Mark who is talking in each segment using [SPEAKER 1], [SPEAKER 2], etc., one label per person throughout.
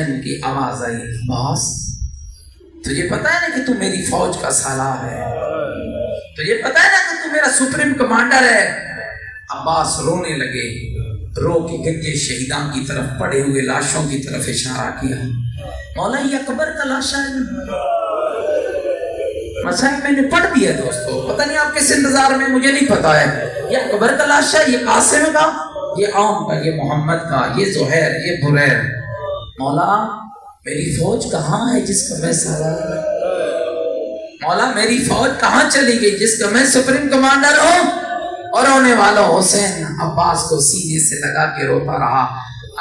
[SPEAKER 1] حسین کی آواز آئی، عباس تجھے پتا ہے نا کہ تو میری فوج کا سالار ہے، تجھے پتا ہے نا کہ تو میرا سپریم کمانڈر ہے۔ عباس رونے لگے، رو کے گنجے شہیدان کی طرف پڑے ہوئے لاشوں کی طرف اشارہ کیا۔ مولا یہ اکبر کا لاشا ہے، مسائل میں نے پڑھ دیا دوستو، پتہ نہیں آپ کس انتظار میں، مجھے نہیں پتا ہے۔ یہ اکبر کا لاشا ہے، یہ قاسم کا، یہ عون کا، یہ محمد کا، یہ زہیر، یہ بریر۔ مولا میری فوج کہاں ہے جس کا میں سالار؟ مولا میری فوج کہاں چلی گئی جس کا میں سپریم کمانڈر ہوں؟ اور رونے والا حسین عباس کو سینے سے لگا کے روتا رہا۔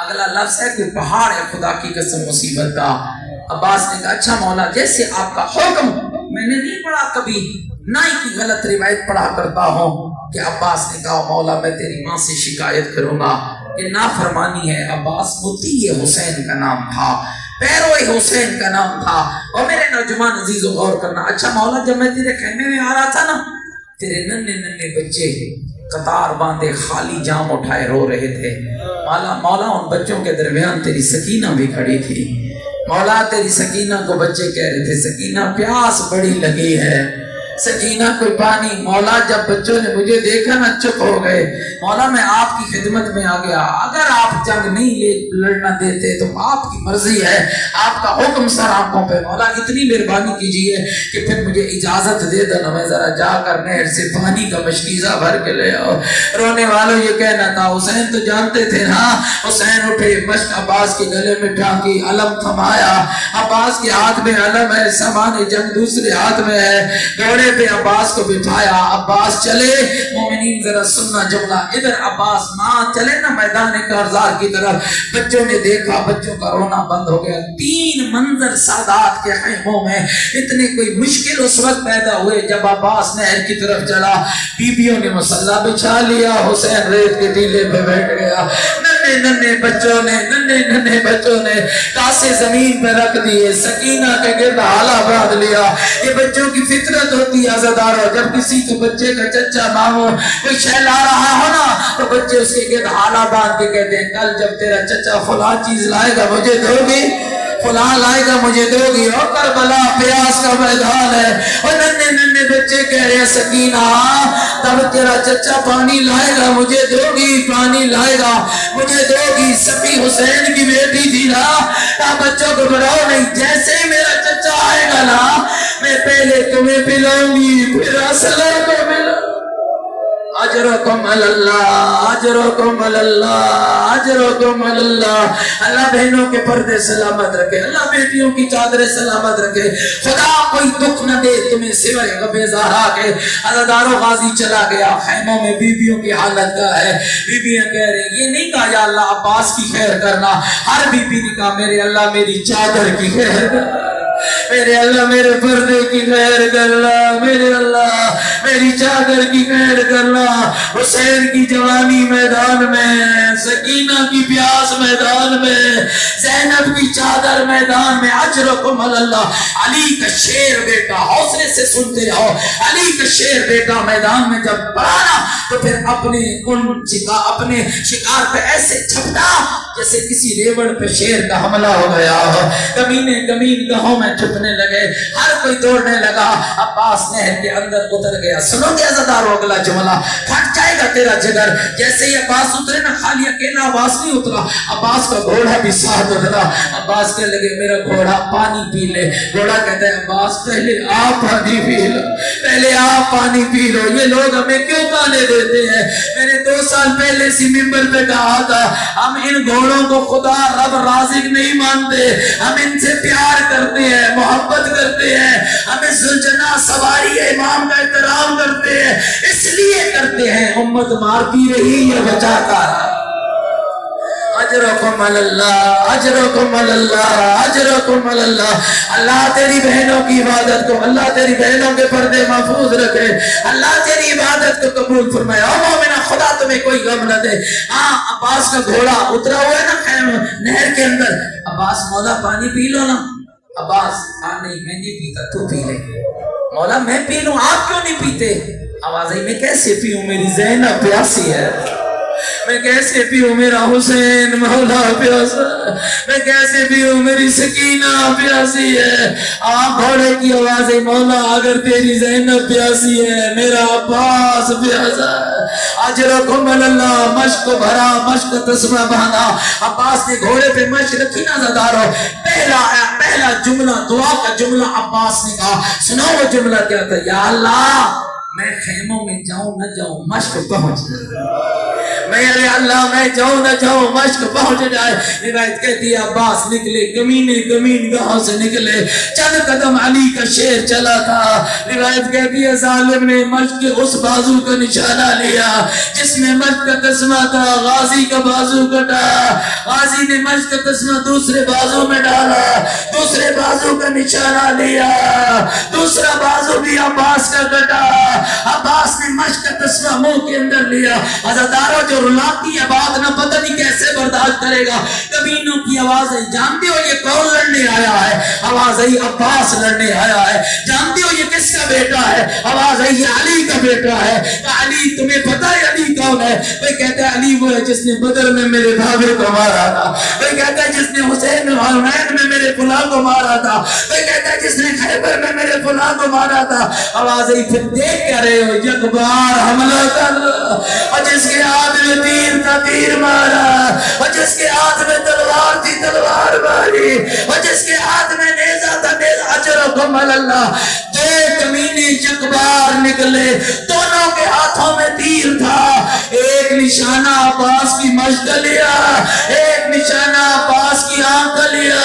[SPEAKER 1] اگلا لفظ ہے کہ پہاڑ ہے خدا کی قسم مصیبت کا۔ عباس نے کہا اچھا مولا جیسے آپ کا حکم، میں نے نہیں پڑھا کبھی، نہ ہی کی غلط روایت پڑھا کرتا ہوں کہ عباس نے کہا مولا میں تیری ماں سے شکایت کروں گا کہ نافرمانی ہے۔ عباس مطیع حسین کا نام تھا، پیرو حسین کا نام تھا۔ اور میرے نوجوان عزیز و غور کرنا، اچھا مولا جب میں تیرے خیمے میں آ رہا تھا نا، تیرے ننھے ننھے بچے قطار باندھے خالی جام اٹھائے رو رہے تھے۔ مولا ان بچوں کے درمیان تیری سکینہ بھی کھڑی تھی۔ مولا تیری سکینہ کو بچے کہہ رہے تھے سکینہ پیاس بڑی لگی ہے، سکینہ کوئی پانی۔ مولا جب بچوں نے مجھے دیکھا نا چپ ہو گئے۔ مولا میں آپ کی خدمت میں آ گیا، اگر آپ جنگ نہیں لڑنا دیتے تو آپ کی مرضی ہے، آپ کا حکم سر آنکھوں پہ۔ مولا اتنی مہربانی کیجئے کہ پھر مجھے اجازت دے دو نا میں ذرا جا کر نہر سے پانی کا مشکیزہ بھر کے لے آؤ۔ رونے والوں یہ کہنا تھا حسین تو جانتے تھے نا۔ حسین اٹھے، مشک عباس کے گلے میں ٹھانکی، علم تھمایا۔ عباس کے ہاتھ میں علم ہے، سامان جنگ دوسرے ہاتھ میں ہے۔ گھوڑے پہ عباس کو بٹھایا، عباس چلے۔ مومنین ذرا سننا جملہ، ادھر عباس ماں چلے نا میدان کارزار کی طرف، بچوں نے دیکھا، بچوں کا رونا بند ہو گیا۔ تین منظر سادات کے خیموں میں اتنے کوئی مشکل اس وقت پیدا ہوئے جب عباس نہر کی طرف چلا۔ بیبیوں نے مصلا بچھا لیا، حسین ریت کے ٹیلے پہ بیٹھ گیا۔ ننھے ننھے بچوں نے کاسے زمین پہ رکھ دیے، سکینہ کے گرد حالا باندھ لیا۔ یہ بچوں کی فطرت ہوتی ہے عزادارو، جب کسی کے بچے کا چچا مامو کوئی شے لا رہا ہو نا تو بچے اس کے گرد حالا باندھ کے کہتے ہیں کل جب تیرا چچا فلاں چیز لائے گا مجھے دو گی، فلاں لائے گا مجھے دو گی۔ اور کربلا پیاس کا میدان ہے، اور ننھے ننھے بچے کہہ رہے ہیں سکینہ تب تیرا چچا پانی لائے گا مجھے دو گی، پانی لائے گا مجھے دو گی۔ صفی حسین کی بیٹی تھی نا، کہا بچوں کو بڑھاؤ نہیں، جیسے ہی میرا چچا آئے گا نا میں پہلے تمہیں پلاؤں گی پھر اصغر کو پلاؤں۔ اجرکم اللہ، اجرکم اللہ، اجرکم اللہ۔ اللہ بہنوں کے پردے سلامت رکھے، اللہ بیٹیوں کی چادریں سلامت رکھے، خدا کوئی دکھ نہ دے تمہیں سوائے غم زہرا کے۔ عزادارو غازی چلا گیا، خیموں میں بیویوں کی حالت کیا ہے؟ بیویاں کہہ رہی یہ نہیں کہا یا اللہ عباس کی خیر کرنا، ہر بیوی نے کہا میرے اللہ میری چادر کی خیر کرنا، میرے اللہ میرے پردے کی خیر کرنا، میرے اللہ میری چادر کی خیر کرنا۔ حسین کی جوانی میدان میں، سکینہ کی پیاس میدان میں، زینب کی چادر میدان میں۔ اجرکم اللہ، علی کا شیر بیٹا، حوصلے سے سنتے رہو، علی کا شیر بیٹا میدان میں جب پڑھانا تو پھر اپنے شکار پہ ایسے چھپتا جیسے کسی ریوڑ پہ شیر کا حملہ ہو گیا ہو۔ کمینے کمین گاہوں میں چھپنے لگے، ہر کوئی دوڑنے لگا۔ عباس نہر کے اندر اتر گیا۔ سنو گے عزادارو اگلا جملہ، پھٹ جائے گا تیرا جگر۔ جیسے ہی عباس اترے نا، خالی اکیلا عباس نہیں اترا، عباس کا گھوڑا بھی ساتھ اترا۔ عباس کہنے لگے میرا گھوڑا پانی پی لے۔ گھوڑا کہتا ہے عباس پہلے آپ پانی پی لو، پہلے آپ پانی پی لو، یہ لوگ ہمیں کیوں تانے دیتے ہیں؟ میں نے 2 سال پہلے سی ممبر پہ کہا تھا ہم ان گھوڑوں کو خدا رب رازق نہیں مانتے، ہم ان سے پیار کرتے ہیں، محبت کرتے ہیں، ہمیں ذوالجناح سواری امام کا احترام کرتے ہیں، اس لیے کرتے ہیں۔ امت مارتی رہی یا بچاتا رہا۔ اجرکم اللہ، اجرکم اللہ، اجرکم اللہ۔ اللہ تیری بہنوں کی عبادت کو، اللہ تیری بہنوں کے پردے محفوظ رکھے، اللہ تیری عبادت کو قبول فرمائے۔ او مومنہ خدا تمہیں کوئی غم نہ دے۔ ہاں عباس کا گھوڑا اترا ہوا ہے نا خیم نہر کے اندر۔ عباس مولا پانی پی لو نا۔ عباس ہاں نہیں میں نہیں پیتا، تو پی لے۔ مولا میں پی لوں، آپ کیوں نہیں پیتے؟ آواز آئی میں کیسے پیوں، میری زینب پیاسی ہے، میں کیسے پیوں میرا حسین مولا پیاسا، میں کیسے پیوں میری سکینہ پیاسی ہے۔ آپ گھوڑے کی آواز ہے مولا اگر تیری زینب پیاسی ہے میرا عباس پیاسا ہے۔ اجرکم اللہ، مشک بھرا، مشک تسمہ باندھا، عباس نے گھوڑے پہ مشک رکھی نا زدارو، پہلا جملہ دعا کا جملہ عباس نے کہا، سنو وہ جملہ کیا تھا، یا اللہ میں خیموں میں جاؤں نہ جاؤں مشک پہنچ جائے، میرے اللہ میں جاؤں نہ جاؤں مشک پہنچ جائے۔ روایت کہتی ہے عباس نکلے کمین گاہوں سے نکلے، چند قدم علی کا شیر چلا تھا۔ روایت کہتی ہے ظالم نے مشک کے اس بازو کا نشانہ لیا جس میں مشک کا تسمہ تھا، غازی کا بازو کٹا، غازی نے مشک کا تسمہ دوسرے بازو میں ڈالا، دوسرے بازو کا نشانہ لیا، دوسرا بازو بھی عباس کا کٹا، عباس نے مشک کا تسمہ منہ کے اندر لیا۔ عزادارو جو رلاتی ہے بات نہ پتہ نہیں کیسے برداشت کرے گا، کمینوں کی آواز ہے، جانتے ہو یہ کون لڑنے آیا ہے؟ آواز ہے عباس لڑنے آیا ہے۔ جانتے ہو یہ کس کا بیٹا ہے؟ آواز ہے یہ علی کا بیٹا ہے۔ علی تمہیں پتہ ہے علی کون ہے؟ کوئی کہتا ہے علی وہ ہے جس نے بدر میں میرے بھائی کو مارا تھا، کوئی کہتا ہے جس نے حسین حرمین میں میرے فلاں کو مارا تھا، کوئی کہتا ہے جس نے خیبر میں میرے فلاں کو مارا تھا۔ آواز ہے پھر دیکھ کیا رہے ہو، یک بار حملہ کر، اور جس کے ہاتھ میں تیر تھا تیر مارا، اور جس کے ہاتھ میں تلوار تھی تلوار ماری، اور جس کے ہاتھ میں نیزہ تھا نیزہ۔ اجرکم اللہ، دو کمینے یک بار نکلے، دونوں کے ہاتھوں میں تیر تھا، ایک نشانہ عباس کی مشک لیا، ایک نشانہ عباس کی آنکھ لیا،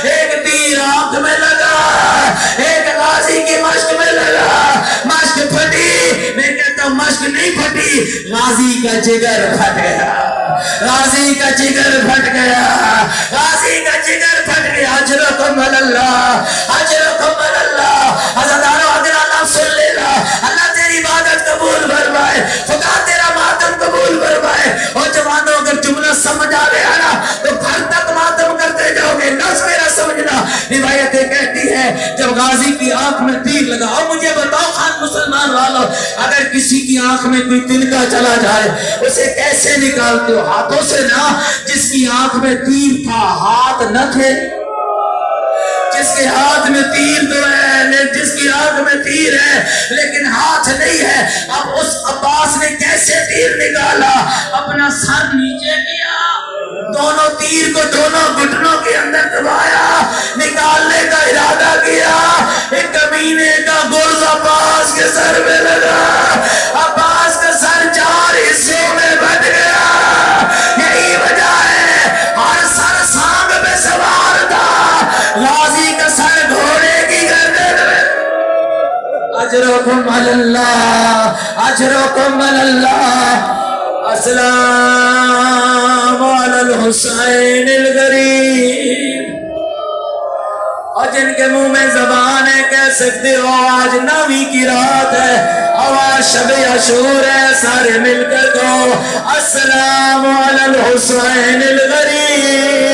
[SPEAKER 1] ایک تیر آنکھ میں لگا، ایک غازی کی مشک میں لگا، مشک پھٹی، میں کہتا ہوں مشک نہیں پھٹی، غازی کا جگر پھٹ گیا، غازی کا جگر پھٹ گیا، غازی کا جگر پھٹ گیا۔ اجرکم اللہ، اجرکم اللہ۔ عزادارو اگر اللہ سن لے گا، اللہ تیری عبادت قبول فرمائے، خدا تیرا ماتم قبول فرمائے۔ اور جوانوں اگر جملہ سمجھ آ گیا نا تو گھر تک ماتم کرتے جاؤ گے، لفظ میرا سمجھنا۔ روایتیں کہتی ہے جب غازی کی آنکھ میں تیر لگا، اور مجھے بتاؤ خان مسلمان والوں، اگر کسی کی آنکھ میں کوئی تنکا چلا جائے اسے کیسے نکالتے ہو؟ ہاتھوں سے نا۔ جس کی آنکھ میں تیر تھا ہاتھ نہ تھے، جس کے ہاتھ میں تیر تو ہے، جس کی آنکھ میں تیر ہے لیکن ہاتھ نہیں ہے۔ اب اس عباس نے کیسے تیر نکالا؟ اپنا سر نیچے کیا، دونوں تیر کو دونوں گھٹنوں کے اندر دبایا، نکالنے کا ارادہ کیا، ایک کمینے کا گرز عباس کے سر میں لگا، عباس کا سر 4 حصوں میں بٹ گیا۔ یہی وجہ ہے ہر سر سانگ پہ سوار تھا، غازی کا سر گھوڑے کی گردن میں۔ اجرکم اللہ، اجرکم اللہ۔ السلام علی الحسین الغریب۔ اور جن کے منہ میں زبان ہے کہہ سکتے ہو آج 9ویں کی رات ہے، آواز شب عاشور ہے، سارے مل کر کہو السلام علی الحسین الغریب،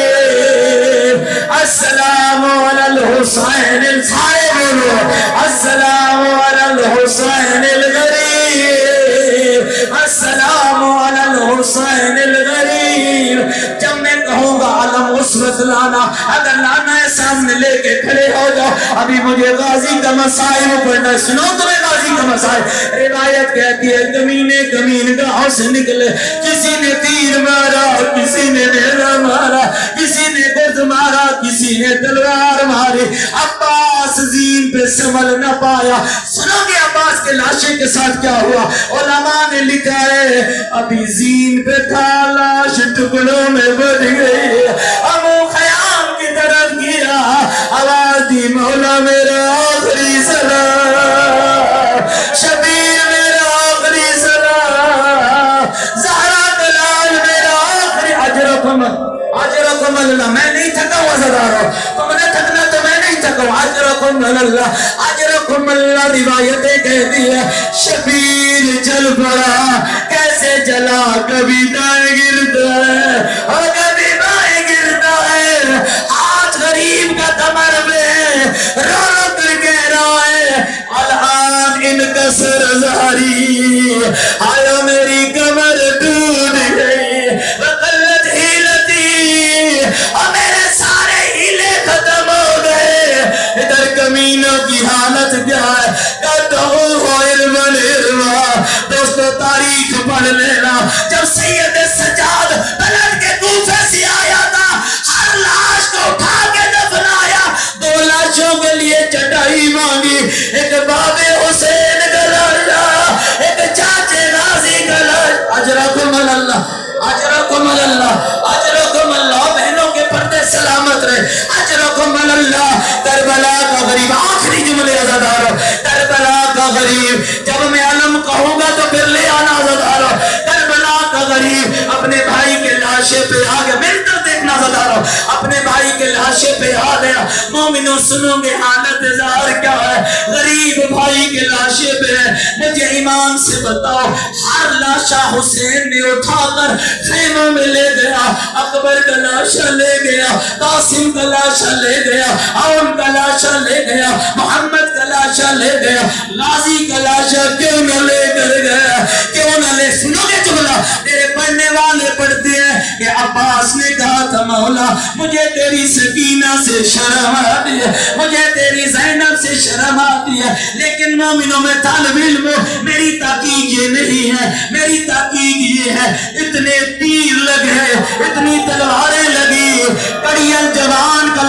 [SPEAKER 1] السلام علی الحسین، سارے بولو السلام علی الحسین الغریب، السلام علی الحسین الغریب۔ جب میں کہوں گا علم عصمت لانا، اگر لانا ہے سامنے لے کے کھڑے ہو جاؤ۔ ابھی مجھے غازی کا مسائل پڑھنا، سنو تمہیں غازی کا مسائل۔ روایت کہتی ہے کمینے کمین گاہوں سے نکلے، کسی نے تیر مارا، کسی نے نیزہ مارا، کسی نے گرز مارا، کسی نے تلوار ماری۔ عباس زین پہ سنبھل نہ پایا۔ سنو گے عباس کے لاشے کے ساتھ کیا ہوا؟ علماء نے لکھا ہے ابھی زین پہ تھا، لاش ٹکڑوں میں بڑھ گئی، ابو خیام کی طرف کیا، آواز دی مولا میرا آخری سلام، شبیر میرا آخری سلام، زہرا دلال میرا آخری۔ اجرکم اللہ، میں نہیں تھکا ہوا زدارو، تم نے تھکنا تو میں نہیں تھکا ہوا۔ اجرکم اللہ، اجرکم اللہ۔ روایتیں کہتی ہے شبیر چل پڑا، کیسے چلا؟ کبھی دائیں گرتا ہے اور کبھی بائیں گرتا ہے، آج غریب کا کمر میں رو رو کر کہہ رہا ہے الان ان کا سر زہری، آیا میری کمر ٹوٹ گئی، دوستو تاریخ پڑھ لینا، جب سید سجاد پلٹ کے کوفے سے آیا تھا، ہر لاش کو اٹھا کے دفنایا، 2 لاشوں کے لیے چٹائی مانگی، ایک باب حسین کا لاشا، ایک چاچے غازی کا لاش۔ اجرکم اللہ، اجرکم اللہ، اجرکم اللہ، بہنوں کے پردے سلامت رہے، اجرکم اللہ۔ کربلا کا غریب، آخری جملے عزادارو، کربلا کا غریب، جب میں علم کہوں گا تو پھر لے آنا عزادارو، کربلا کا غریب اپنے بھائی کے لاشے پہ آ گیا، مل کر دیکھنا عزادارو، اپنے بھائی کے لاشے پہ آ گیا۔ مومنوں سنو گے حالت اظہار کیا ہے، غریب بھائی کے لاشے پہ ہے، مجھے ایمان سے بتاؤ، ہر لاشا حسین نے اٹھا کر خیموں میں لے گیا، اکبر کا لاشا لے گیا، قاسم کا لاشا لے گیا، عون کا لاشا لے گیا، محمد کا لاشا لے گیا، غازی کا لاشا کیوں نہ لے کر گیا، کیوں نہ لے۔ سنو گے جملہ، میرے پڑھنے والے پڑھتے ہیں کہ عباس نے کہا تھا مولا مجھے تیری سکینہ سے شرم آتی ہے، مجھے تیری زینب سے شرم آتی ہے، لیکن مومنوں میں طالب علم میری تحقیق یہ نہیں ہے، میری تحقیق یہ ہے اتنے تیر لگے، اتنی تلواریں لگی، کڑیل جوان کا